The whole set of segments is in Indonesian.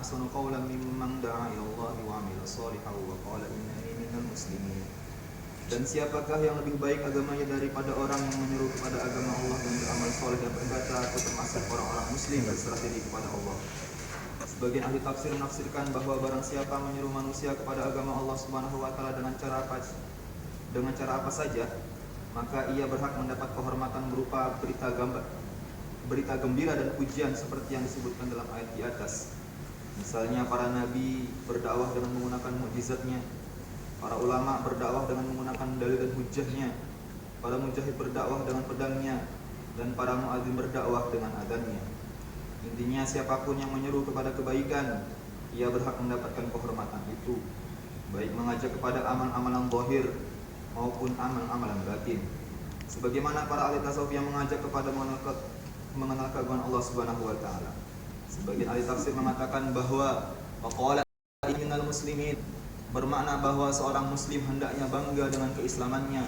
ahsanu qawlan mimman da'a ila Allah wa 'amila shalihan wa qala innani minal muslimin. Dan siapakah yang lebih baik agamanya daripada orang yang menyeru kepada agama Allah dan beramal soleh dan berkata, aku termasuk orang-orang muslim berserah diri kepada Allah. Sebagian ahli tafsir menafsirkan bahwa barang siapa menyeru manusia kepada agama Allah Subhanahu wa taala dengan cara apa saja, maka ia berhak mendapat kehormatan berupa berita gembira dan pujian seperti yang disebutkan dalam ayat di atas. Misalnya para nabi berdakwah dengan menggunakan mukjizatnya, para ulama berdakwah dengan menggunakan dalil dan hujahnya, para mujahid berdakwah dengan pedangnya, dan para muadzin berdakwah dengan adzannya. Intinya siapapun yang menyeru kepada kebaikan, ia berhak mendapatkan kehormatan itu, baik mengajak kepada amal-amalan zahir maupun amal-amalan batin. Sebagaimana para ahli tasawuf yang mengajak kepada mengenal keagungan Allah Subhanahu wa taala. Sebagian ahli tafsir mengatakan bahwa waqala innal muslimin bermakna bahwa seorang muslim hendaknya bangga dengan keislamannya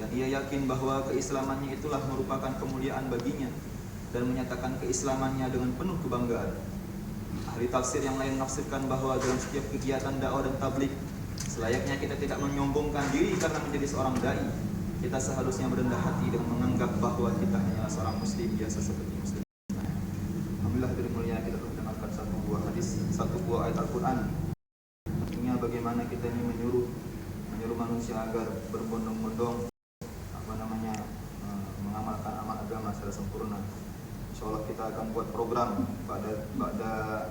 dan ia yakin bahwa keislamannya itulah merupakan kemuliaan baginya dan menyatakan keislamannya dengan penuh kebanggaan. Ahli tafsir yang lain menafsirkan bahwa dalam setiap kegiatan dakwah dan tabligh selayaknya kita tidak menyombongkan diri karena menjadi seorang dai. Kita seharusnya merendah hati dengan menganggap bahwa kita hanya seorang muslim biasa seperti muslim. Alhamdulillah dari mulia kita telah mendengarkan satu buah ayat Al-Quran. Artinya bagaimana kita ini menyuruh manusia agar berbondong-bondong mengamalkan amal agama secara sempurna. Insyaallah kita akan buat program pada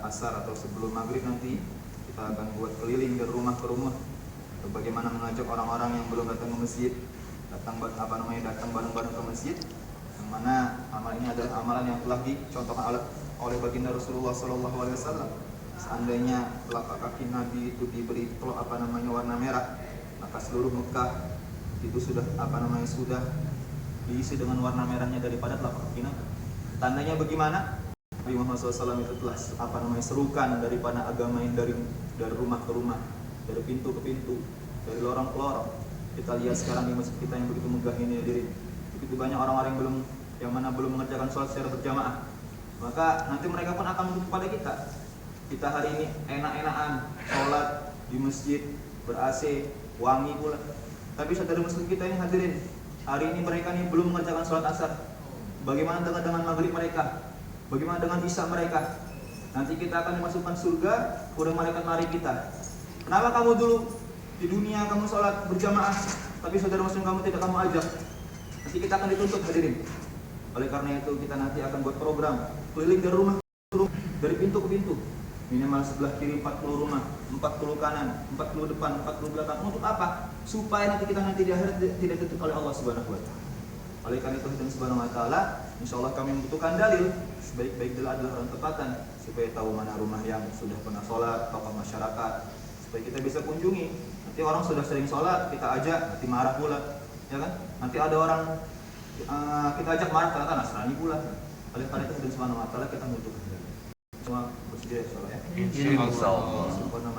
asar atau sebelum maghrib nanti kita akan buat keliling dari rumah ke rumah. Bagaimana mengajak orang-orang yang belum datang ke masjid datang bareng-bareng ke masjid, yang mana amal ini adalah amalan yang telah dicontohkan oleh baginda Rasulullah SAW. Seandainya telapak kaki Nabi itu diberi warna merah, maka seluruh Mekah itu sudah diisi dengan warna merahnya daripada telapak kaki Nabi. Tandanya bagaimana? Nabi Muhammad SAW itu telah serukan daripada agama ini dari rumah ke rumah, dari pintu ke pintu, dari lorong ke lorong. Kita lihat sekarang di masjid kita yang begitu megah ini hadirin, begitu banyak orang-orang yang belum mengerjakan sholat secara berjamaah. Maka nanti mereka pun akan menuntut kepada kita. Kita hari ini enak-enakan sholat di masjid ber-AC, wangi pula. Tapi saudara muslim kita ini hadirin, hari ini mereka ini belum mengerjakan sholat asar. Bagaimana dengan maghrib mereka? Bagaimana dengan isya mereka? Nanti kita akan dimasukkan surga, kemudian malaikat lari kita. Kenapa kamu dulu di dunia kamu sholat berjamaah, tapi saudara muslim kamu tidak kamu ajak? Nanti kita akan dituntut hadirin. Oleh karena itu kita nanti akan buat program keliling dari rumah ke rumah, dari pintu ke pintu. Minimal sebelah kiri 40 rumah, 40 kanan, 40 depan, 40 belakang. Untuk apa? Supaya nanti kita di akhirat tidak dituntut oleh Allah Subhanahu wa taala. Oleh karena itu Allah Subhanahu wa taala, insyaallah kami membutuhkan dalil. Sebaik-baik dalil adalah orang tepatan, supaya tahu mana rumah yang sudah pernah sholat, tokoh masyarakat, supaya kita bisa kunjungi. Nanti orang sudah sering sholat, kita ajak, nanti marah pula, ya kan? Nanti ada orang kita ajak marah, ternyata Nasrani pula. Oleh karena itu Allah Subhanahu wa taala kita membutuhkan dalil. Semua bersedia insyaallah ya. Insyaallah. Subhanahu wa ta'ala.